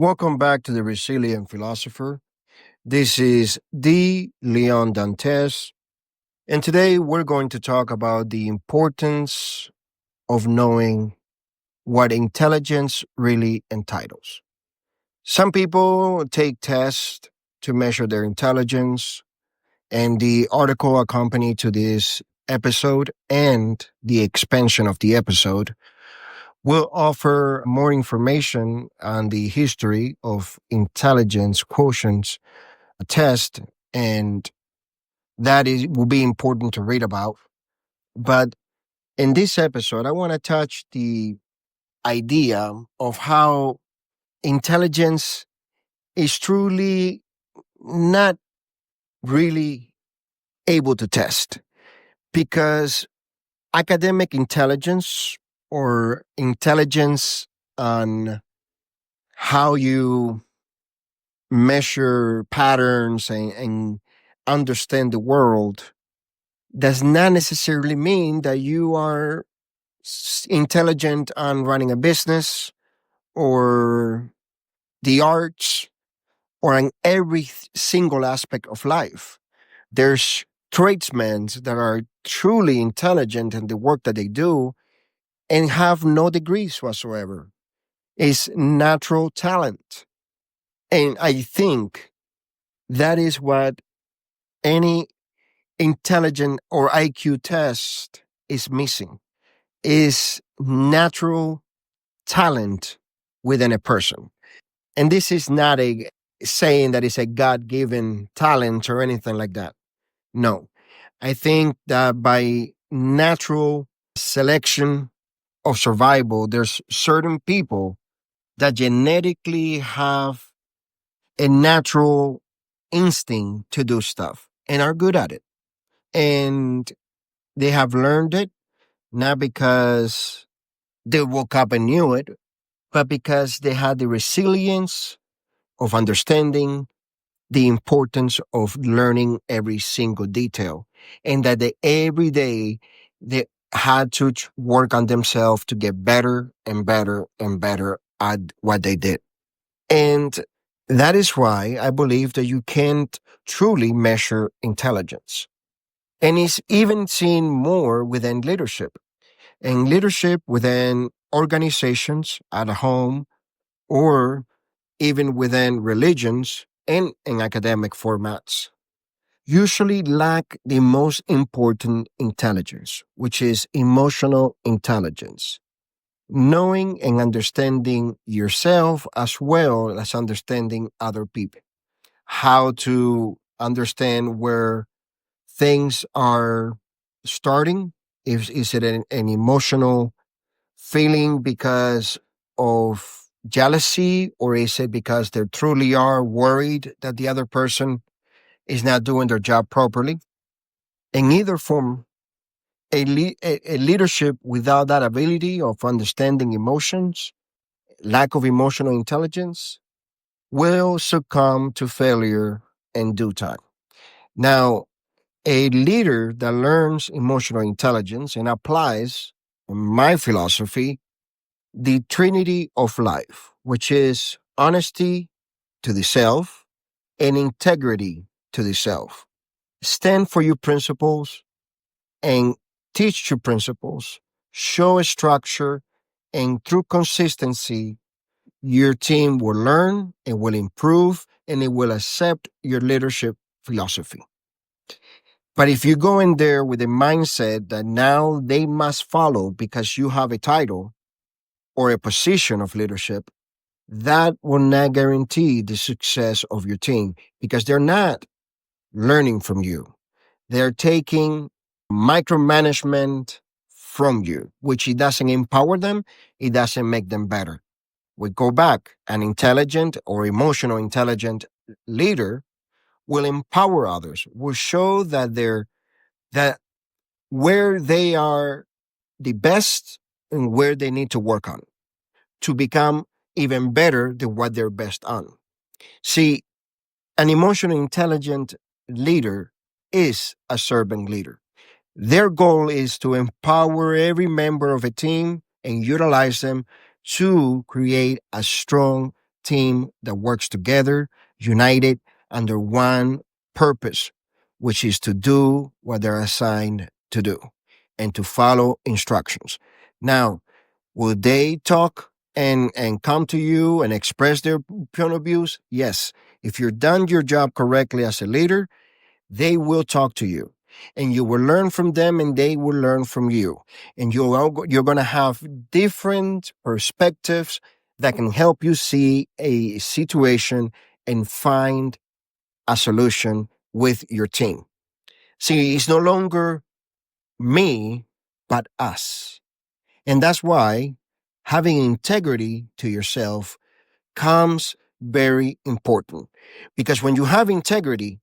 Welcome back to the Resilient Philosopher. This is the Leon Dantes, and today we're going to talk about the importance of knowing what intelligence really entitles. Some people take tests to measure their intelligence, and the article accompanied to this episode and the expansion of the episode will offer more information on the history of intelligence quotients test, and that is will be important to read about. But in this episode, I want to touch the idea of how intelligence is truly not really able to test because academic intelligence or intelligence on how you measure patterns and understand the world does not necessarily mean that you are intelligent on running a business or the arts or in every single aspect of life. There's tradesmen that are truly intelligent in the work that they do and have no degrees whatsoever. It's natural talent. And I think that is what any intelligent or IQ test is missing is natural talent within a person. And this is not a saying that it's a God given talent or anything like that. No. I think that by natural selection of survival, there's certain people that genetically have a natural instinct to do stuff and are good at it. And they have learned it not because they woke up and knew it, but because they had the resilience of understanding the importance of learning every single detail and that they every day they had to work on themselves to get better and better and better at what they did. And that is why I believe that you can't truly measure intelligence. And it's even seen more within leadership and leadership within organizations at home or even within religions and in academic formats, usually lack the most important intelligence, which is emotional intelligence. Knowing and understanding yourself as well as understanding other people. How to understand where things are starting. Is it an emotional feeling because of jealousy, or is it because they truly are worried that the other person is not doing their job properly? In either form, a leadership without that ability of understanding emotions, lack of emotional intelligence, will succumb to failure in due time. Now, a leader that learns emotional intelligence and applies my philosophy the trinity of life, which is honesty to the self and integrity to the self. Stand for your principles and teach your principles, show a structure, and through consistency, your team will learn and will improve and it will accept your leadership philosophy. But if you go in there with a mindset that now they must follow because you have a title or a position of leadership, that will not guarantee the success of your team because they're not learning from you. They're taking micromanagement from you, which it doesn't empower them, it doesn't make them better. We go back, an intelligent or emotional intelligent leader will empower others, will show that where they are the best and where they need to work on to become even better than what they're best on. See, an emotionally intelligent leader is a servant leader. Their goal is to empower every member of a team and utilize them to create a strong team that works together, united under one purpose, which is to do what they're assigned to do and to follow instructions. Now, will they talk and come to you and express their point of views? Yes. If you've done your job correctly as a leader, they will talk to you and you will learn from them and they will learn from you. And you're going to have different perspectives that can help you see a situation and find a solution with your team. See, it's no longer me, but us. And that's why having integrity to yourself comes very important. Because when you have integrity,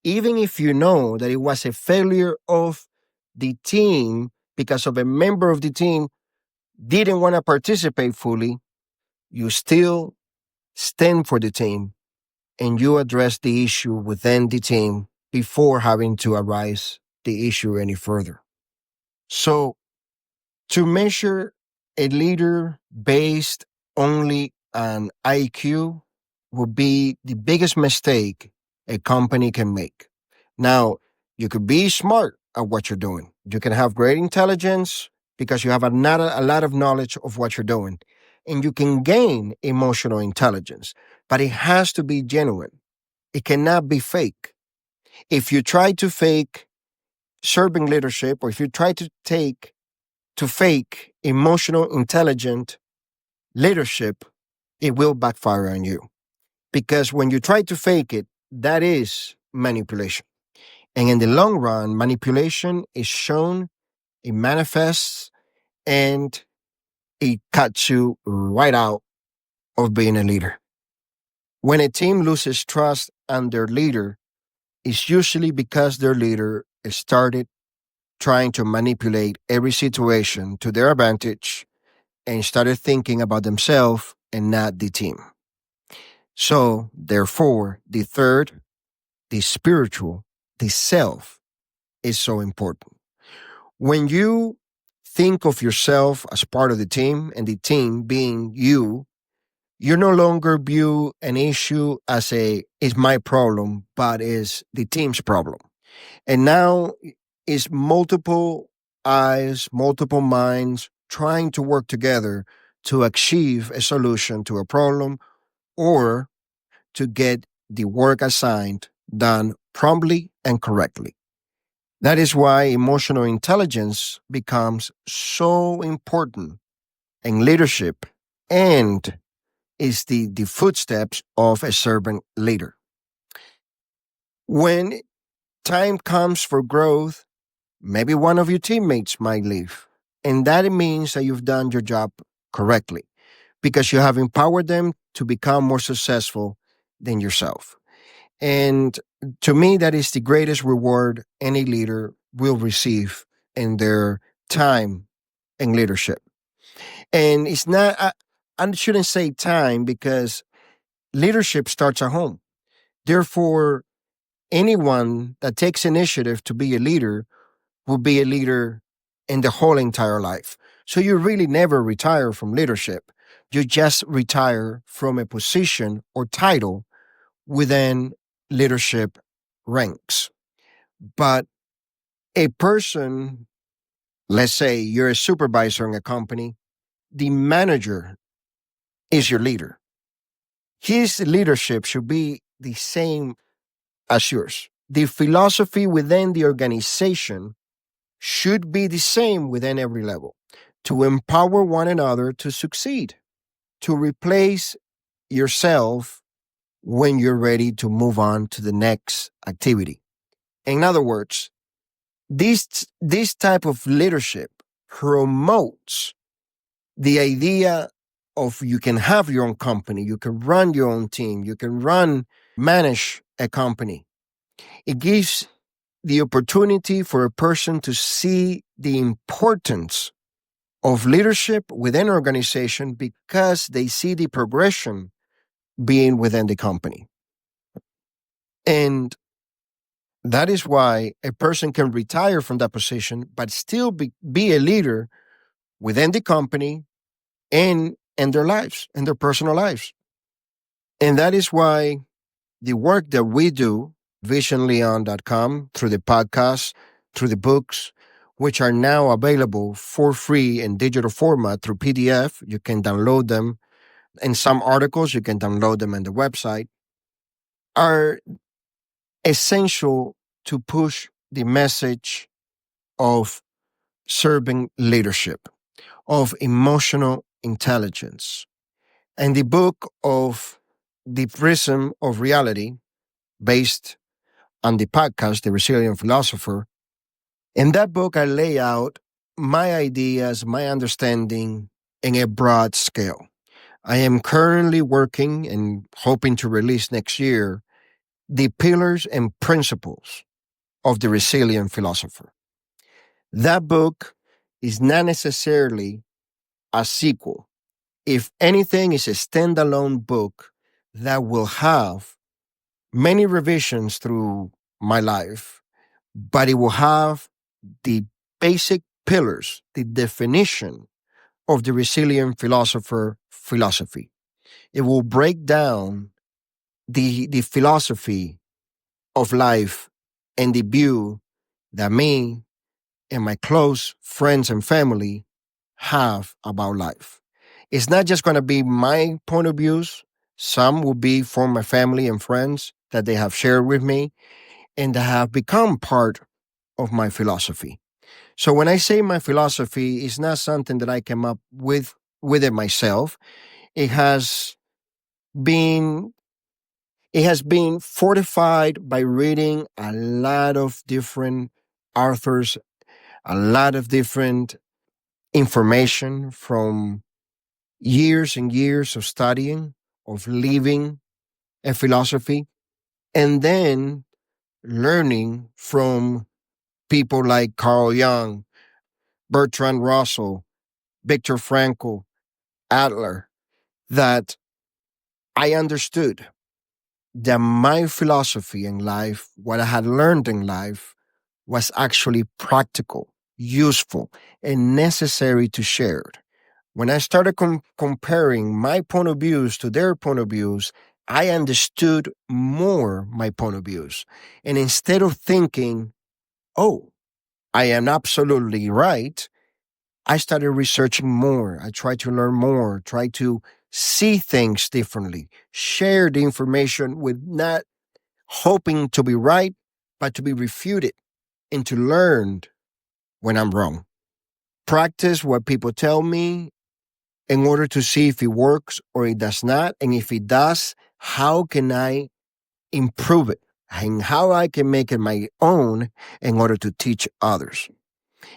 even if you know that it was a failure of the team because of a member of the team didn't want to participate fully, you still stand for the team and you address the issue within the team before having to arise the issue any further. So to measure a leader based only on IQ would be the biggest mistake a company can make. Now, you could be smart at what you're doing. You can have great intelligence because you have a lot of knowledge of what you're doing. And you can gain emotional intelligence, but it has to be genuine. It cannot be fake. If you try to fake serving leadership, or if you try to fake emotional intelligent leadership, it will backfire on you. Because when you try to fake it, that is manipulation. And in the long run, manipulation is shown, it manifests, and it cuts you right out of being a leader. When a team loses trust on their leader, it's usually because their leader started trying to manipulate every situation to their advantage and started thinking about themselves and not the team. So, therefore, the third, the spiritual, the self, is so important. When you think of yourself as part of the team and the team being you, you no longer view an issue as is my problem, but is the team's problem. And now is multiple eyes, multiple minds trying to work together to achieve a solution to a problem or to get the work assigned done promptly and correctly. That is why emotional intelligence becomes so important in leadership and is the footsteps of a servant leader. When time comes for growth, maybe one of your teammates might leave. And that means that you've done your job correctly because you have empowered them to become more successful than yourself. And to me, that is the greatest reward any leader will receive in their time in leadership. And it's not, I shouldn't say time because leadership starts at home. Therefore, anyone that takes initiative to be a leader will be a leader in the whole entire life. So you really never retire from leadership. You just retire from a position or title within leadership ranks. But a person, let's say you're a supervisor in a company, the manager is your leader. His leadership should be the same as yours. The philosophy within the organization should be the same within every level to empower one another to succeed, to replace yourself when you're ready to move on to the next activity. In other words, this type of leadership promotes the idea of you can have your own company, you can run your own team, you can manage a company. It gives the opportunity for a person to see the importance of leadership within an organization because they see the progression being within the company. And that is why a person can retire from that position, but still be a leader within the company and in their lives, in their personal lives. And that is why the work that we do, visionleon.com, through the podcast, through the books, which are now available for free in digital format through PDF. You can download them. And some articles, you can download them on the website, are essential to push the message of serving leadership, of emotional intelligence. And the book of The Prism of Reality, based on the podcast, The Resilient Philosopher. In that book, I lay out my ideas, my understanding in a broad scale. I am currently working and hoping to release next year the pillars and principles of the Resilient Philosopher. That book is not necessarily a sequel. If anything, it's a standalone book that will have many revisions through my life, but it will have the basic pillars, the definition of the Resilient Philosopher philosophy. It will break down the philosophy of life and the view that me and my close friends and family have about life. It's not just going to be my point of views. Some will be from my family and friends that they have shared with me and that have become part of my philosophy. So when I say my philosophy, it's not something that I came up with it myself. It has been it has been fortified by reading a lot of different authors, a lot of different information from years and years of studying, of living a philosophy, and then learning from people like Carl Jung, Bertrand Russell, Viktor Frankl, Adler, that I understood that my philosophy in life, what I had learned in life, was actually practical, useful, and necessary to share. When I started comparing my point of views to their point of views, I understood more my point of views. And instead of thinking, oh, I am absolutely right, I started researching more. I tried to learn more, try to see things differently, share the information with not hoping to be right, but to be refuted and to learn when I'm wrong. Practice what people tell me in order to see if it works or it does not. And if it does, how can I improve it and how I can make it my own in order to teach others.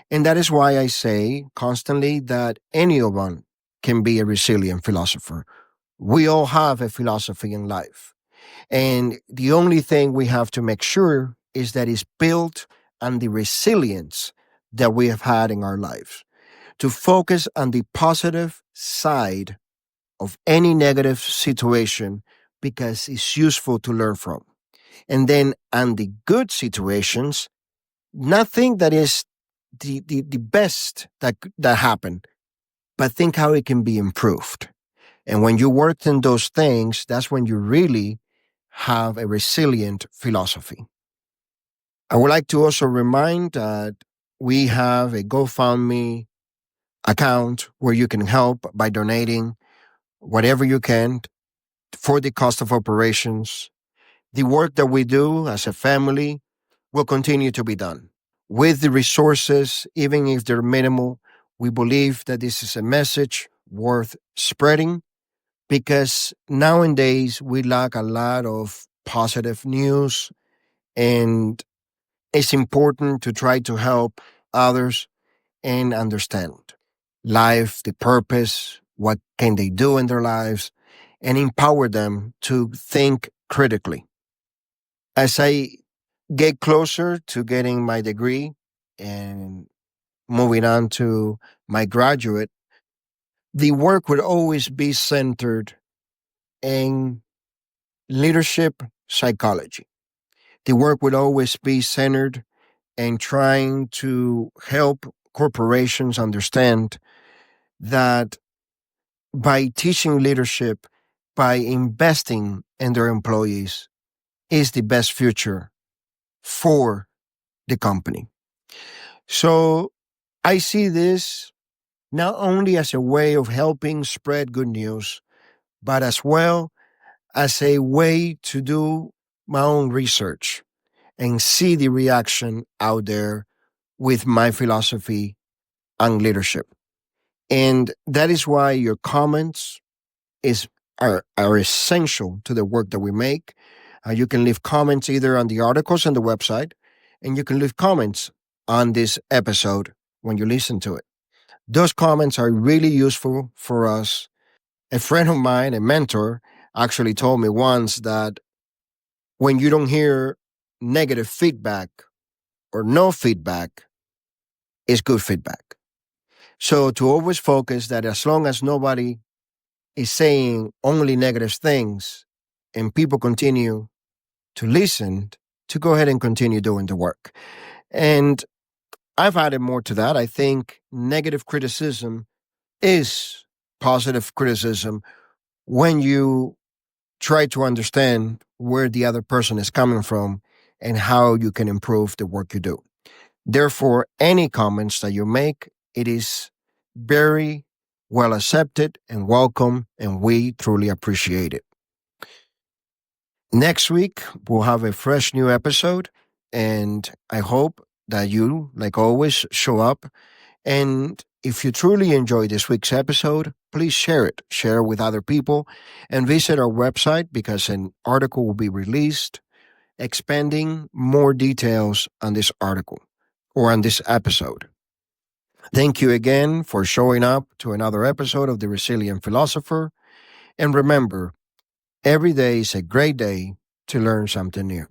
And that is why I say constantly that anyone can be a resilient philosopher. We all have a philosophy in life. And the only thing we have to make sure is that it's built on the resilience that we have had in our lives. To focus on the positive side of any negative situation because it's useful to learn from. And then on the good situations, nothing that is the best that happened, but think how it can be improved. And when you worked in those things, that's when you really have a resilient philosophy. I would like to also remind that we have a GoFundMe account where you can help by donating whatever you can for the cost of operations. The work that we do as a family will continue to be done. With the resources, even if they're minimal, we believe that this is a message worth spreading because nowadays we lack a lot of positive news and it's important to try to help others and understand life, the purpose, what can they do in their lives, and empower them to think critically. As I get closer to getting my degree and moving on to my graduate, the work would always be centered in leadership psychology. The work would always be centered in trying to help corporations understand that by teaching leadership by investing in their employees is the best future for the company. So I see this not only as a way of helping spread good news, but as well as a way to do my own research and see the reaction out there with my philosophy on leadership. And that is why your comments is are essential to the work that we make. You can leave comments either on the articles on the website, and you can leave comments on this episode when you listen to it. Those comments are really useful for us. A friend of mine, a mentor, actually told me once that when you don't hear negative feedback or no feedback, is good feedback. So to always focus that as long as nobody is saying only negative things and people continue to listen, to go ahead and continue doing the work. And I've added more to that. I think negative criticism is positive criticism when you try to understand where the other person is coming from and how you can improve the work you do. Therefore, any comments that you make, it is very well accepted and welcome, and we truly appreciate it. Next week, we'll have a fresh new episode, and I hope that you, like always, show up. And if you truly enjoyed this week's episode, please share it. Share it with other people and visit our website because an article will be released expanding more details on this article or on this episode. Thank you again for showing up to another episode of The Resilient Philosopher. And remember, every day is a great day to learn something new.